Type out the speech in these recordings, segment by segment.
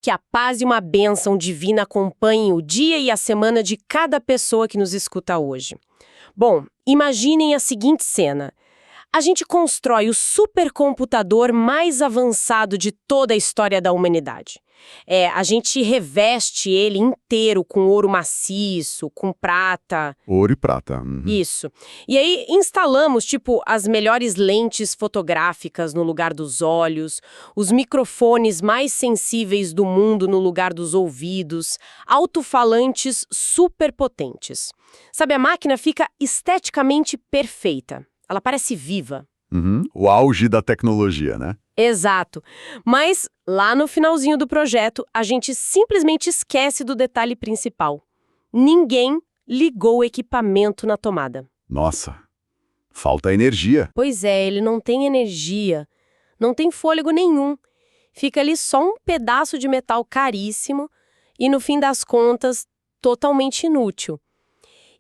Que a paz e uma bênção divina acompanhem o dia e a semana de cada pessoa que nos escuta hoje. Bom, imaginem a seguinte cena. A gente constrói o supercomputador mais avançado de toda a história da humanidade. A gente reveste ele inteiro com ouro maciço, com prata. Ouro e prata. Isso. E aí instalamos, as melhores lentes fotográficas no lugar dos olhos, os microfones mais sensíveis do mundo no lugar dos ouvidos, alto-falantes super potentes. Sabe, a máquina fica esteticamente perfeita. Ela parece viva. O auge da tecnologia, né? Exato. Mas, lá no finalzinho do projeto, a gente simplesmente esquece do detalhe principal. Ninguém ligou o equipamento na tomada. Nossa, falta energia. Pois é, ele não tem energia, não tem fôlego nenhum. Fica ali só um pedaço de metal caríssimo e, no fim das contas, totalmente inútil.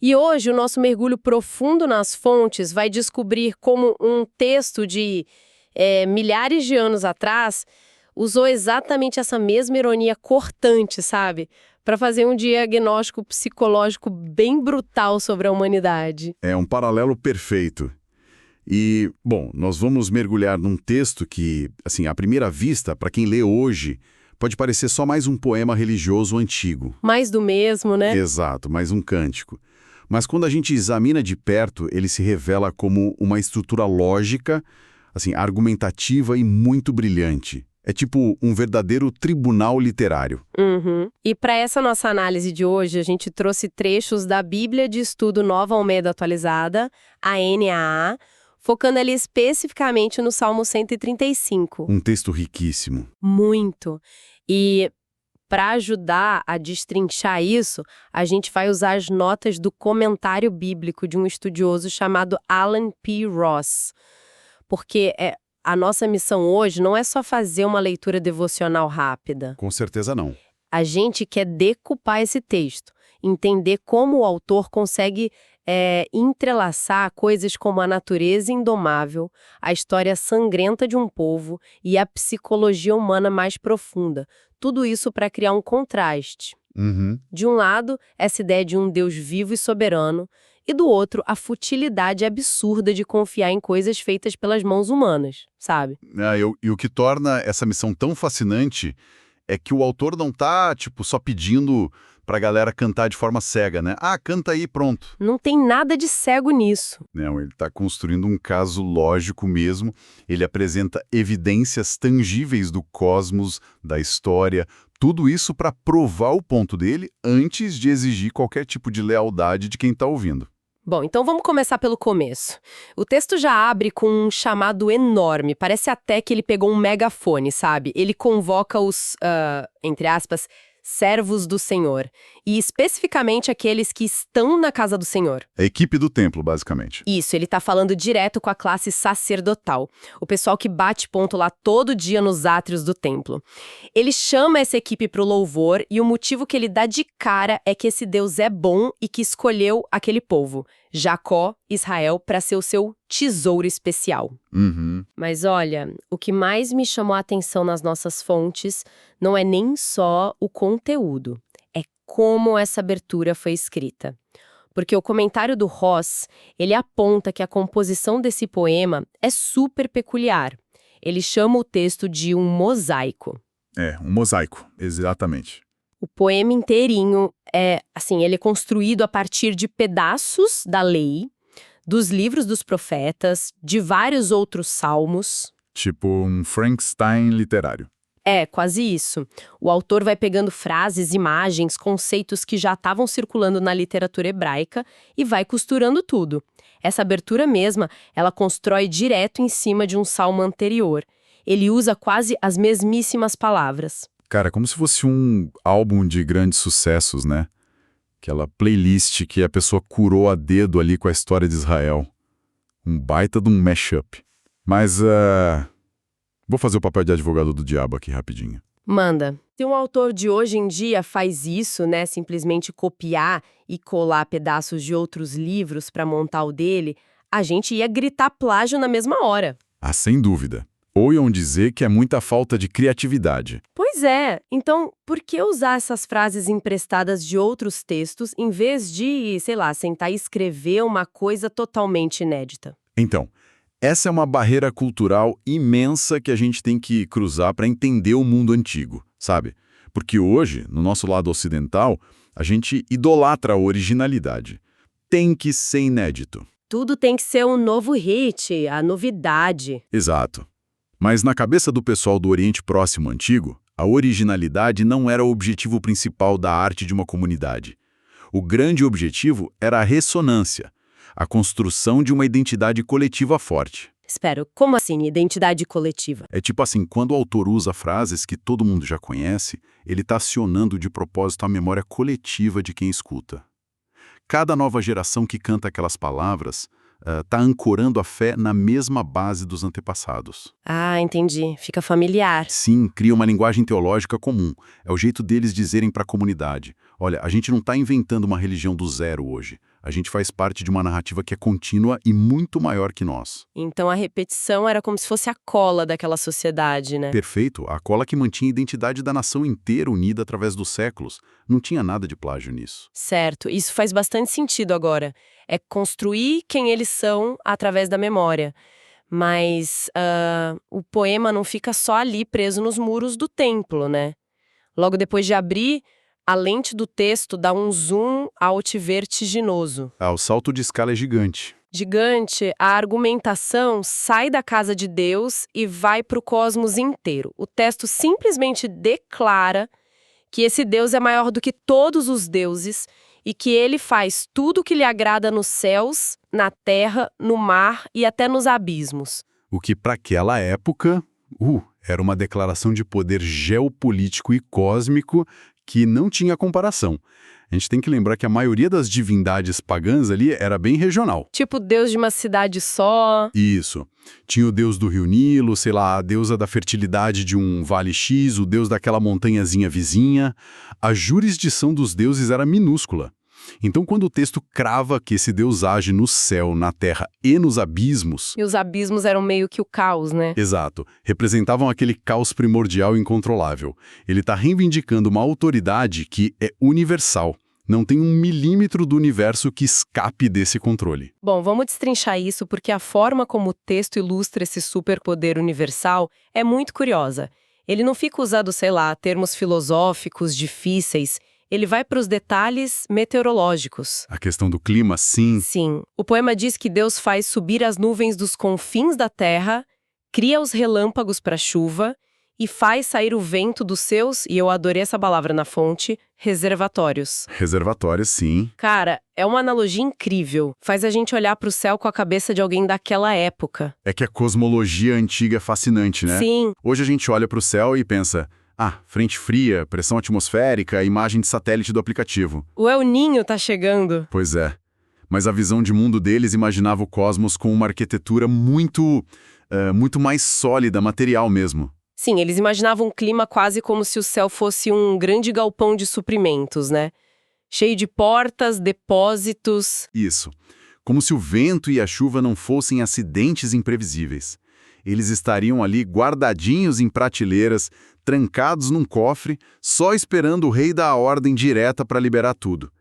E hoje o nosso mergulho profundo nas fontes vai descobrir como um texto de milhares de anos atrás usou exatamente essa mesma ironia cortante, sabe? Para fazer um diagnóstico psicológico bem brutal sobre a humanidade. É um paralelo perfeito. E, bom, nós vamos mergulhar num texto que, assim, à primeira vista, para quem lê hoje, pode parecer só mais um poema religioso antigo. Mais do mesmo, né? Exato, mais um cântico. Mas quando a gente examina de perto, ele se revela como uma estrutura lógica, assim, argumentativa e muito brilhante. É tipo um verdadeiro tribunal literário. E para essa nossa análise de hoje, a gente trouxe trechos da Bíblia de Estudo Nova Almeida Atualizada, a NAA, focando ali especificamente no Salmo 135. Um texto riquíssimo. Muito. E para ajudar a destrinchar isso, a gente vai usar as notas do comentário bíblico de um estudioso chamado Alan P. Ross. Porque a nossa missão hoje não é só fazer uma leitura devocional rápida. Com certeza não. A gente quer decupar esse texto, entender como o autor consegue entrelaçar coisas como a natureza indomável, a história sangrenta de um povo e a psicologia humana mais profunda. Tudo isso para criar um contraste. De um lado, essa ideia de um Deus vivo e soberano, e do outro, a futilidade absurda de confiar em coisas feitas pelas mãos humanas, sabe? E o que torna essa missão tão fascinante é que o autor não tá, só pedindo pra galera cantar de forma cega, né? Ah, canta aí, pronto. Não tem nada de cego nisso. Não, ele tá construindo um caso lógico mesmo. Ele apresenta evidências tangíveis do cosmos, da história, tudo isso para provar o ponto dele antes de exigir qualquer tipo de lealdade de quem tá ouvindo. Bom, então vamos começar pelo começo. O texto já abre com um chamado enorme, parece até que ele pegou um megafone, sabe? Ele convoca os, entre aspas, servos do Senhor, e especificamente aqueles que estão na casa do Senhor. A equipe do templo, basicamente. Isso, ele tá falando direto com a classe sacerdotal, o pessoal que bate ponto lá todo dia nos átrios do templo. Ele chama essa equipe pro louvor e o motivo que ele dá de cara é que esse Deus é bom e que escolheu aquele povo, Jacó, Israel, para ser o seu tesouro especial. Mas olha, o que mais me chamou a atenção nas nossas fontes não é nem só o conteúdo, é como essa abertura foi escrita. Porque o comentário do Ross, ele aponta que a composição desse poema é super peculiar. Ele chama o texto de um mosaico. Um mosaico, exatamente. O poema inteirinho ele é construído a partir de pedaços da lei, dos livros dos profetas, de vários outros salmos. Tipo um Frankenstein literário. Quase isso. O autor vai pegando frases, imagens, conceitos que já estavam circulando na literatura hebraica e vai costurando tudo. Essa abertura mesma, ela constrói direto em cima de um salmo anterior. Ele usa quase as mesmíssimas palavras. Cara, como se fosse um álbum de grandes sucessos, né? Aquela playlist que a pessoa curou a dedo ali com a história de Israel. Um baita de um mashup. Mas, vou fazer o papel de advogado do diabo aqui rapidinho. Manda. Se um autor de hoje em dia faz isso, né, simplesmente copiar e colar pedaços de outros livros para montar o dele, a gente ia gritar plágio na mesma hora. Ah, sem dúvida. Ou iam dizer que é muita falta de criatividade. Pois é. Então, por que usar essas frases emprestadas de outros textos em vez de, sei lá, sentar e escrever uma coisa totalmente inédita? Então, essa é uma barreira cultural imensa que a gente tem que cruzar para entender o mundo antigo, sabe? Porque hoje, no nosso lado ocidental, a gente idolatra a originalidade. Tem que ser inédito. Tudo tem que ser um novo hit, a novidade. Exato. Mas na cabeça do pessoal do Oriente Próximo Antigo, a originalidade não era o objetivo principal da arte de uma comunidade. O grande objetivo era a ressonância, a construção de uma identidade coletiva forte. Espera, como assim, identidade coletiva? É tipo assim, quando o autor usa frases que todo mundo já conhece, ele está acionando de propósito a memória coletiva de quem escuta. Cada nova geração que canta aquelas palavras está ancorando a fé na mesma base dos antepassados. Ah, entendi. Fica familiar. Sim, cria uma linguagem teológica comum. É o jeito deles dizerem para a comunidade: olha, a gente não está inventando uma religião do zero hoje. A gente faz parte de uma narrativa que é contínua e muito maior que nós. Então a repetição era como se fosse a cola daquela sociedade, né? Perfeito, a cola que mantinha a identidade da nação inteira unida através dos séculos. Não tinha nada de plágio nisso. Certo, isso faz bastante sentido agora. É construir quem eles são através da memória. Mas o poema não fica só ali preso nos muros do templo, né? Logo depois de abrir, a lente do texto dá um zoom out vertiginoso. O salto de escala é gigante. Gigante, a argumentação sai da casa de Deus e vai para o cosmos inteiro. O texto simplesmente declara que esse Deus é maior do que todos os deuses e que ele faz tudo o que lhe agrada nos céus, na terra, no mar e até nos abismos. O que para aquela época, era uma declaração de poder geopolítico e cósmico que não tinha comparação. A gente tem que lembrar que a maioria das divindades pagãs ali era bem regional. Tipo Deus de uma cidade só. Isso. Tinha o deus do Rio Nilo, sei lá, a deusa da fertilidade de um vale X, o deus daquela montanhazinha vizinha. A jurisdição dos deuses era minúscula. Então, quando o texto crava que esse Deus age no céu, na terra e nos abismos... E os abismos eram meio que o caos, né? Exato. Representavam aquele caos primordial e incontrolável. Ele está reivindicando uma autoridade que é universal. Não tem 1 milímetro do universo que escape desse controle. Bom, vamos destrinchar isso porque a forma como o texto ilustra esse superpoder universal é muito curiosa. Ele não fica usando, sei lá, termos filosóficos difíceis. Ele vai para os detalhes meteorológicos. A questão do clima, sim. Sim. O poema diz que Deus faz subir as nuvens dos confins da terra, cria os relâmpagos para a chuva e faz sair o vento dos seus, e eu adorei essa palavra na fonte, reservatórios. Reservatórios, sim. Cara, é uma analogia incrível. Faz a gente olhar para o céu com a cabeça de alguém daquela época. É que a cosmologia antiga é fascinante, né? Sim. Hoje a gente olha para o céu e pensa... frente fria, pressão atmosférica, imagem de satélite do aplicativo. O El Niño tá chegando. Pois é. Mas a visão de mundo deles imaginava o cosmos com uma arquitetura muito mais sólida, material mesmo. Sim, eles imaginavam um clima quase como se o céu fosse um grande galpão de suprimentos, né? Cheio de portas, depósitos. Isso. Como se o vento e a chuva não fossem acidentes imprevisíveis. Eles estariam ali guardadinhos em prateleiras, trancados num cofre, só esperando o rei dar a ordem direta para liberar tudo.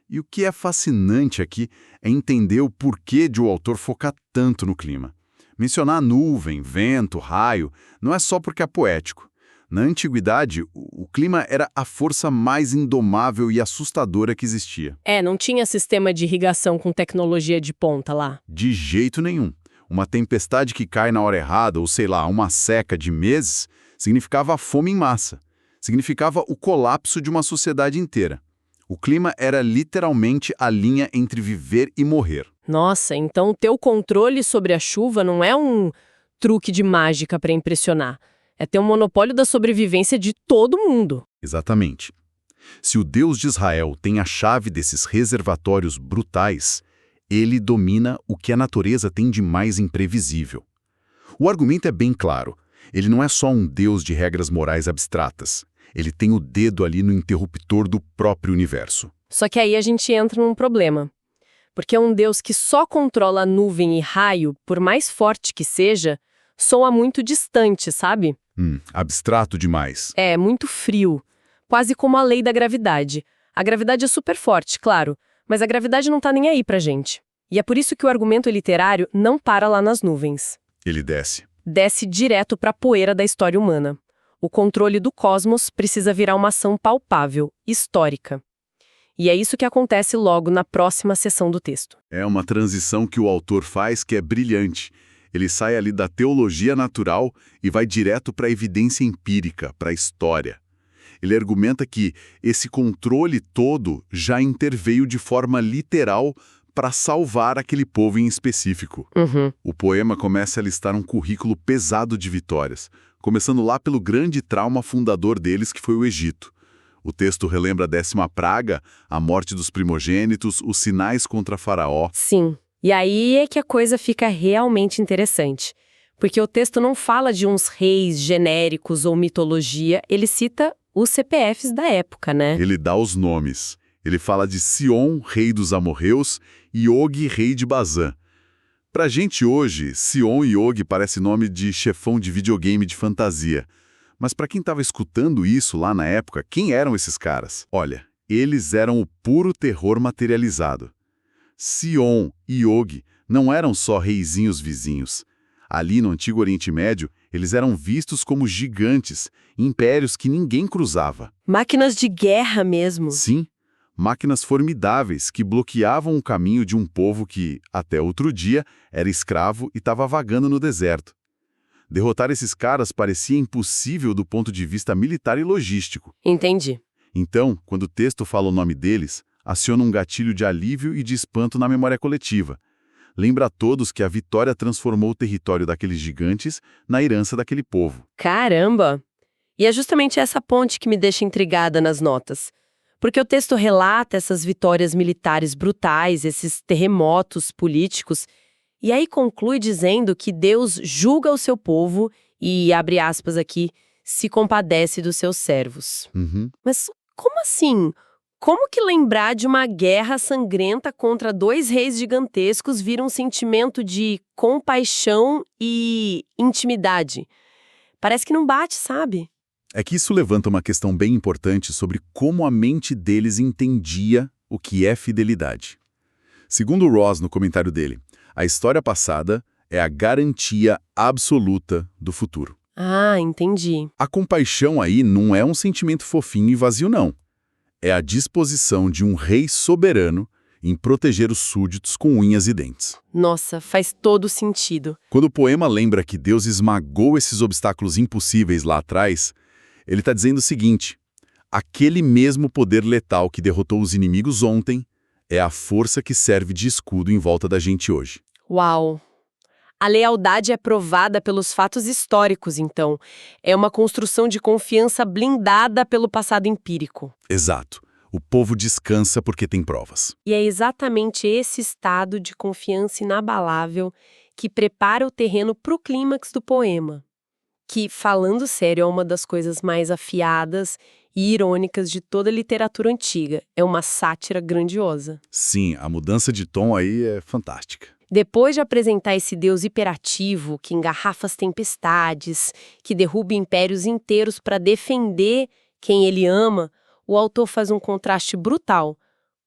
E o que é fascinante aqui é entender o porquê de o autor focar tanto no clima. Mencionar nuvem, vento, raio, não é só porque é poético. Na antiguidade, o clima era a força mais indomável e assustadora que existia. Não tinha sistema de irrigação com tecnologia de ponta lá. De jeito nenhum. Uma tempestade que cai na hora errada, ou sei lá, uma seca de meses, significava a fome em massa. Significava o colapso de uma sociedade inteira. O clima era literalmente a linha entre viver e morrer. Nossa, então o teu controle sobre a chuva não é um truque de mágica para impressionar. É ter um monopólio da sobrevivência de todo mundo. Exatamente. Se o Deus de Israel tem a chave desses reservatórios brutais, ele domina o que a natureza tem de mais imprevisível. O argumento é bem claro. Ele não é só um Deus de regras morais abstratas. Ele tem o dedo ali no interruptor do próprio universo. Só que aí a gente entra num problema. Porque é um Deus que só controla nuvem e raio, por mais forte que seja, soa muito distante, sabe? Abstrato demais. É, muito frio. Quase como a lei da gravidade. A gravidade é super forte, claro, mas a gravidade não tá nem aí pra gente. E é por isso que o argumento literário não para lá nas nuvens. Ele desce. Desce direto pra poeira da história humana. O controle do cosmos precisa virar uma ação palpável, histórica. E é isso que acontece logo na próxima seção do texto. É uma transição que o autor faz que é brilhante. Ele sai ali da teologia natural e vai direto para a evidência empírica, para a história. Ele argumenta que esse controle todo já interveio de forma literal para salvar aquele povo em específico. O poema começa a listar um currículo pesado de vitórias, começando lá pelo grande trauma fundador deles, que foi o Egito. O texto relembra a 10ª praga, a morte dos primogênitos, os sinais contra Faraó. Sim, e aí é que a coisa fica realmente interessante. Porque o texto não fala de uns reis genéricos ou mitologia, ele cita os CPFs da época, né? Ele dá os nomes. Ele fala de Sion, rei dos amorreus, e Og, rei de Bazã. Pra gente hoje, Sion e Og parece nome de chefão de videogame de fantasia. Mas para quem estava escutando isso lá na época, quem eram esses caras? Olha, eles eram o puro terror materializado. Sion e Og não eram só reizinhos vizinhos. Ali no Antigo Oriente Médio, eles eram vistos como gigantes, impérios que ninguém cruzava. Máquinas de guerra mesmo. Sim, máquinas formidáveis que bloqueavam o caminho de um povo que, até outro dia, era escravo e estava vagando no deserto. Derrotar esses caras parecia impossível do ponto de vista militar e logístico. Entendi. Então, quando o texto fala o nome deles, aciona um gatilho de alívio e de espanto na memória coletiva. Lembra a todos que a vitória transformou o território daqueles gigantes na herança daquele povo. Caramba! E é justamente essa ponte que me deixa intrigada nas notas. Porque o texto relata essas vitórias militares brutais, esses terremotos políticos, e aí conclui dizendo que Deus julga o seu povo e, abre aspas aqui, se compadece dos seus servos. Mas como assim? Como que lembrar de uma guerra sangrenta contra 2 reis gigantescos vira um sentimento de compaixão e intimidade? Parece que não bate, sabe? É que isso levanta uma questão bem importante sobre como a mente deles entendia o que é fidelidade. Segundo Ross, no comentário dele, a história passada é a garantia absoluta do futuro. Ah, entendi. A compaixão aí não é um sentimento fofinho e vazio, não. É a disposição de um rei soberano em proteger os súditos com unhas e dentes. Nossa, faz todo sentido. Quando o poema lembra que Deus esmagou esses obstáculos impossíveis lá atrás, ele está dizendo o seguinte: aquele mesmo poder letal que derrotou os inimigos ontem é a força que serve de escudo em volta da gente hoje. Uau! A lealdade é provada pelos fatos históricos, então. É uma construção de confiança blindada pelo passado empírico. Exato. O povo descansa porque tem provas. E é exatamente esse estado de confiança inabalável que prepara o terreno para o clímax do poema. Que, falando sério, é uma das coisas mais afiadas e irônicas de toda a literatura antiga. É uma sátira grandiosa. Sim, a mudança de tom aí é fantástica. Depois de apresentar esse Deus hiperativo, que engarrafa as tempestades, que derruba impérios inteiros para defender quem ele ama, o autor faz um contraste brutal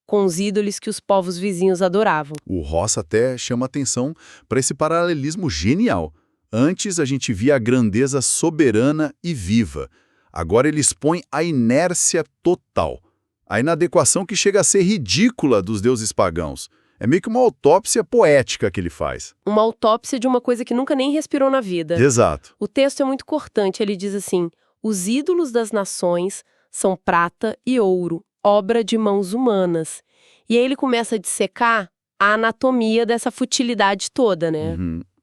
com os ídolos que os povos vizinhos adoravam. O Ross até chama atenção para esse paralelismo genial. Antes a gente via a grandeza soberana e viva. Agora ele expõe a inércia total. A inadequação que chega a ser ridícula dos deuses pagãos. É meio que uma autópsia poética que ele faz. Uma autópsia de uma coisa que nunca nem respirou na vida. Exato. O texto é muito cortante, ele diz assim: os ídolos das nações são prata e ouro, obra de mãos humanas. E aí ele começa a dissecar a anatomia dessa futilidade toda, né?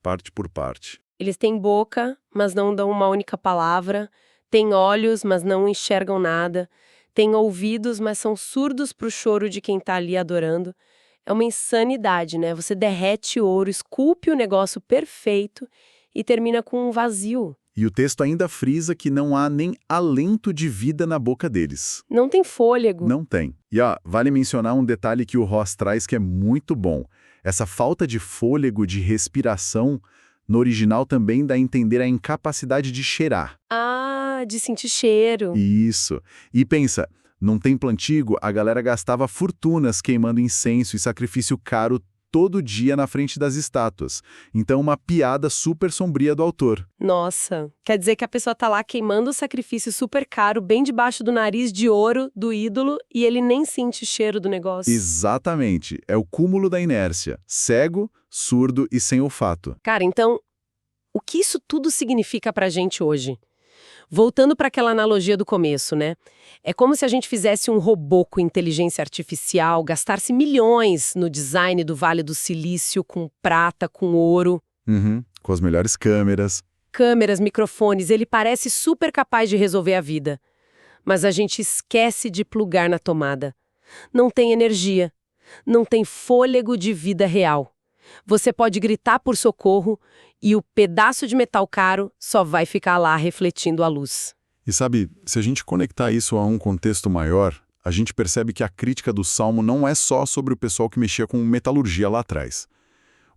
Parte por parte. Eles têm boca, mas não dão uma única palavra, têm olhos, mas não enxergam nada, têm ouvidos, mas são surdos para o choro de quem está ali adorando. É uma insanidade, né? Você derrete ouro, esculpe o negócio perfeito e termina com um vazio. E o texto ainda frisa que não há nem alento de vida na boca deles. Não tem fôlego. Não tem. E vale mencionar um detalhe que o Ross traz que é muito bom. Essa falta de fôlego, de respiração, No original também dá a entender a incapacidade de cheirar. Ah, de sentir cheiro. Isso. E pensa, num templo antigo, a galera gastava fortunas queimando incenso e sacrifício caro todo dia na frente das estátuas. Então, uma piada super sombria do autor. Nossa, quer dizer que a pessoa tá lá queimando o sacrifício super caro, bem debaixo do nariz de ouro do ídolo, e ele nem sente o cheiro do negócio. Exatamente. É o cúmulo da inércia. Cego, surdo e sem olfato. Cara, então, o que isso tudo significa pra gente hoje? Voltando para aquela analogia do começo, né? É como se a gente fizesse um robô com inteligência artificial, gastasse milhões no design do Vale do Silício, com prata, com ouro. Uhum. Com as melhores câmeras. Câmeras, microfones, ele parece super capaz de resolver a vida. Mas a gente esquece de plugar na tomada. Não tem energia. Não tem fôlego de vida real. Você pode gritar por socorro e o pedaço de metal caro só vai ficar lá refletindo a luz. E sabe, se a gente conectar isso a um contexto maior, a gente percebe que a crítica do Salmo não é só sobre o pessoal que mexia com metalurgia lá atrás.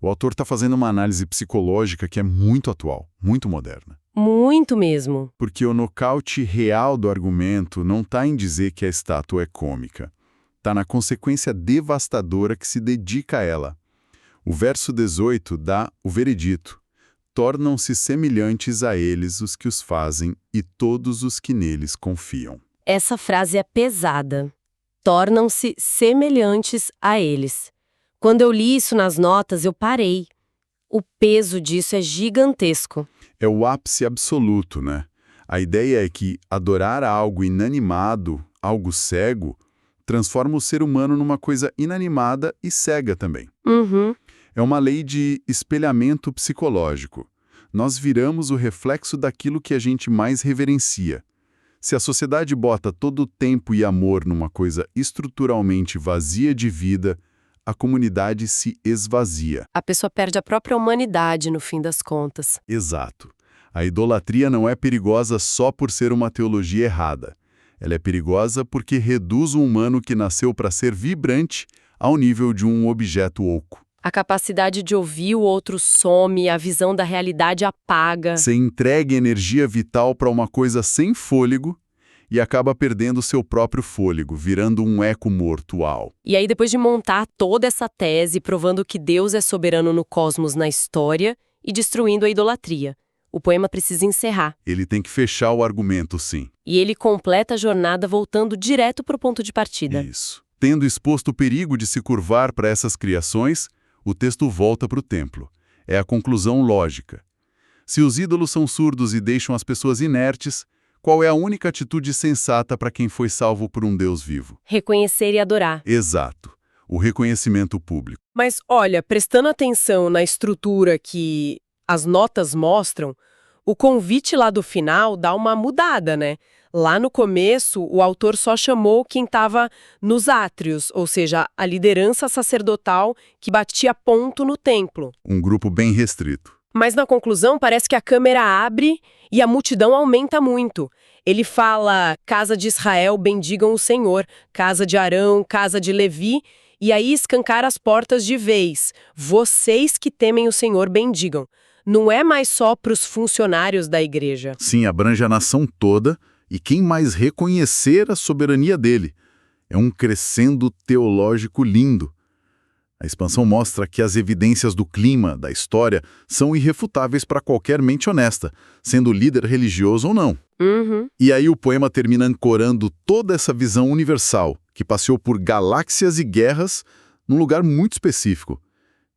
O autor está fazendo uma análise psicológica que é muito atual, muito moderna. Muito mesmo. Porque o nocaute real do argumento não está em dizer que a estátua é cômica. Está na consequência devastadora que se dedica a ela. O verso 18 dá o veredito. Tornam-se semelhantes a eles os que os fazem e todos os que neles confiam. Essa frase é pesada. Tornam-se semelhantes a eles. Quando eu li isso nas notas, eu parei. O peso disso é gigantesco. É o ápice absoluto, né? A ideia é que adorar algo inanimado, algo cego, transforma o ser humano numa coisa inanimada e cega também. Uhum. É uma lei de espelhamento psicológico. Nós viramos o reflexo daquilo que a gente mais reverencia. Se a sociedade bota todo o tempo e amor numa coisa estruturalmente vazia de vida, a comunidade se esvazia. A pessoa perde a própria humanidade no fim das contas. Exato. A idolatria não é perigosa só por ser uma teologia errada. Ela é perigosa porque reduz o humano que nasceu para ser vibrante ao nível de um objeto oco. A capacidade de ouvir o outro some, a visão da realidade apaga. Você entrega energia vital para uma coisa sem fôlego e acaba perdendo seu próprio fôlego, virando um eco mortual. E aí, depois de montar toda essa tese, provando que Deus é soberano no cosmos, na história, e destruindo a idolatria, o poema precisa encerrar. Ele tem que fechar o argumento, sim. E ele completa a jornada voltando direto para o ponto de partida. Isso. Tendo exposto o perigo de se curvar para essas criações, o texto volta para o templo. É a conclusão lógica. Se os ídolos são surdos e deixam as pessoas inertes, qual é a única atitude sensata para quem foi salvo por um Deus vivo? Reconhecer e adorar. Exato. O reconhecimento público. Mas, olha, prestando atenção na estrutura que as notas mostram, o convite lá do final dá uma mudada, né? Lá no começo, o autor só chamou quem estava nos átrios, ou seja, a liderança sacerdotal que batia ponto no templo. Um grupo bem restrito. Mas na conclusão, parece que a câmera abre e a multidão aumenta muito. Ele fala, casa de Israel, bendigam o Senhor, casa de Arão, casa de Levi, e aí escancara as portas de vez. Vocês que temem o Senhor, bendigam. Não é mais só para os funcionários da igreja. Sim, abrange a nação toda e quem mais reconhecer a soberania dele. É um crescendo teológico lindo. A expansão mostra que as evidências do clima, da história, são irrefutáveis para qualquer mente honesta, sendo líder religioso ou não. Uhum. E aí o poema termina ancorando toda essa visão universal, que passeou por galáxias e guerras, num lugar muito específico.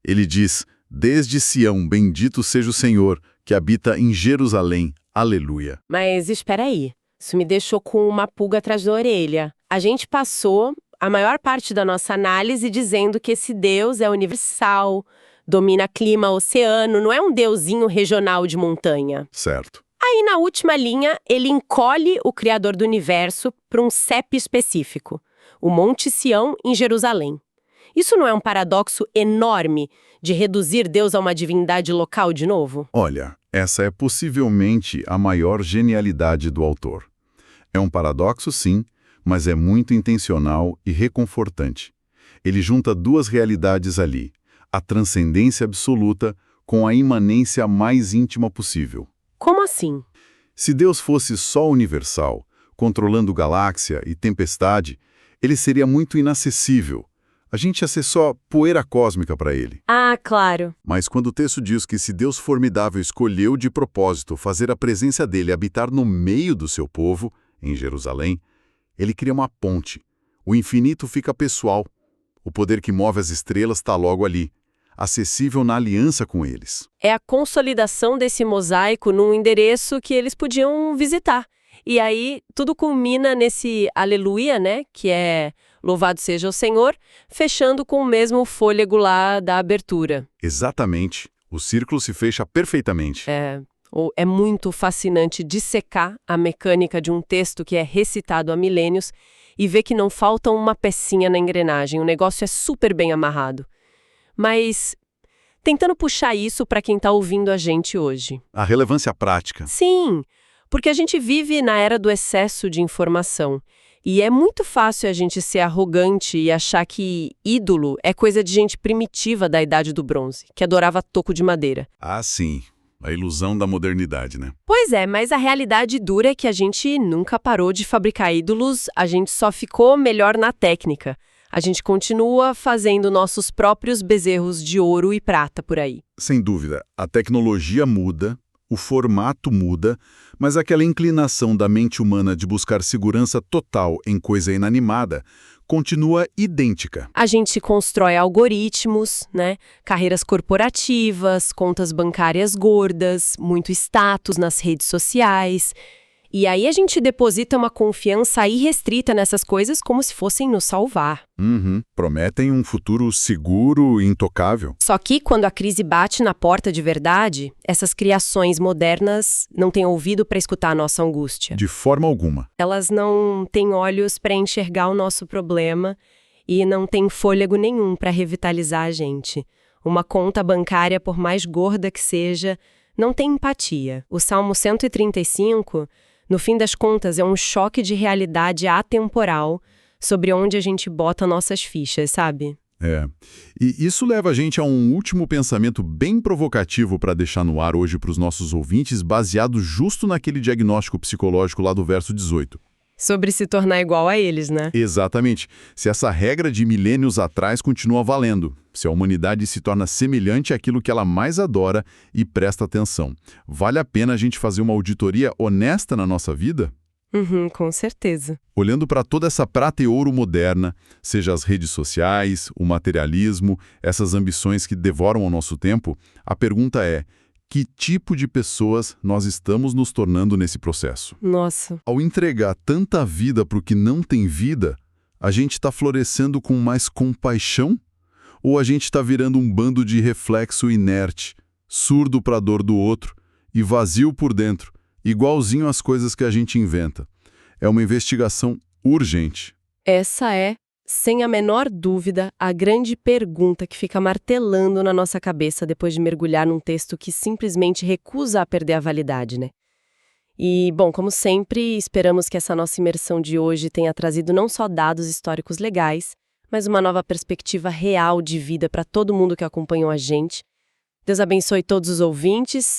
Ele diz, desde Sião, bendito seja o Senhor, que habita em Jerusalém. Aleluia. Mas espera aí, isso me deixou com uma pulga atrás da orelha. A gente passou a maior parte da nossa análise dizendo que esse Deus é universal, domina clima, oceano, não é um deusinho regional de montanha. Certo. Aí, na última linha, ele encolhe o Criador do Universo para um CEP específico, o Monte Sião, em Jerusalém. Isso não é um paradoxo enorme de reduzir Deus a uma divindade local de novo? Olha, essa é possivelmente a maior genialidade do autor. É um paradoxo, sim, mas é muito intencional e reconfortante. Ele junta duas realidades ali, a transcendência absoluta com a imanência mais íntima possível. Como assim? Se Deus fosse só universal, controlando galáxia e tempestade, ele seria muito inacessível. A gente ia ser só poeira cósmica para ele. Ah, claro. Mas quando o texto diz que se Deus formidável escolheu de propósito fazer a presença dele habitar no meio do seu povo, em Jerusalém, ele cria uma ponte. O infinito fica pessoal. O poder que move as estrelas está logo ali, acessível na aliança com eles. É a consolidação desse mosaico num endereço que eles podiam visitar. E aí tudo culmina nesse aleluia, né? Que é louvado seja o Senhor, fechando com o mesmo fôlego lá da abertura. Exatamente. O círculo se fecha perfeitamente. É muito fascinante dissecar a mecânica de um texto que é recitado há milênios e ver que não falta uma pecinha na engrenagem. O negócio é super bem amarrado. Mas tentando puxar isso para quem está ouvindo a gente hoje. A relevância prática. Sim, porque a gente vive na era do excesso de informação. E é muito fácil a gente ser arrogante e achar que ídolo é coisa de gente primitiva da Idade do Bronze, que adorava toco de madeira. Ah, sim. A ilusão da modernidade, né? Pois é, mas a realidade dura é que a gente nunca parou de fabricar ídolos, a gente só ficou melhor na técnica. A gente continua fazendo nossos próprios bezerros de ouro e prata por aí. Sem dúvida, a tecnologia muda, o formato muda, mas aquela inclinação da mente humana de buscar segurança total em coisa inanimada continua idêntica. A gente constrói algoritmos, né? Carreiras corporativas, contas bancárias gordas, muito status nas redes sociais. E aí a gente deposita uma confiança irrestrita nessas coisas como se fossem nos salvar. Prometem um futuro seguro e intocável. Só que quando a crise bate na porta de verdade, essas criações modernas não têm ouvido para escutar a nossa angústia. De forma alguma. Elas não têm olhos para enxergar o nosso problema e não têm fôlego nenhum para revitalizar a gente. Uma conta bancária, por mais gorda que seja, não tem empatia. O Salmo 135... no fim das contas, é um choque de realidade atemporal sobre onde a gente bota nossas fichas, sabe? E isso leva a gente a um último pensamento bem provocativo para deixar no ar hoje para os nossos ouvintes, baseado justo naquele diagnóstico psicológico lá do verso 18. Sobre se tornar igual a eles, né? Exatamente. Se essa regra de milênios atrás continua valendo, se a humanidade se torna semelhante àquilo que ela mais adora e presta atenção, vale a pena a gente fazer uma auditoria honesta na nossa vida? Com certeza. Olhando para toda essa prata e ouro moderna, seja as redes sociais, o materialismo, essas ambições que devoram o nosso tempo, a pergunta é: que tipo de pessoas nós estamos nos tornando nesse processo? Nossa. Ao entregar tanta vida para o que não tem vida, a gente está florescendo com mais compaixão? Ou a gente está virando um bando de reflexo inerte, surdo para a dor do outro e vazio por dentro, igualzinho às coisas que a gente inventa? É uma investigação urgente. Essa é, sem a menor dúvida, a grande pergunta que fica martelando na nossa cabeça depois de mergulhar num texto que simplesmente recusa a perder a validade, né? E, bom, como sempre, esperamos que essa nossa imersão de hoje tenha trazido não só dados históricos legais, mas uma nova perspectiva real de vida para todo mundo que acompanhou a gente. Deus abençoe todos os ouvintes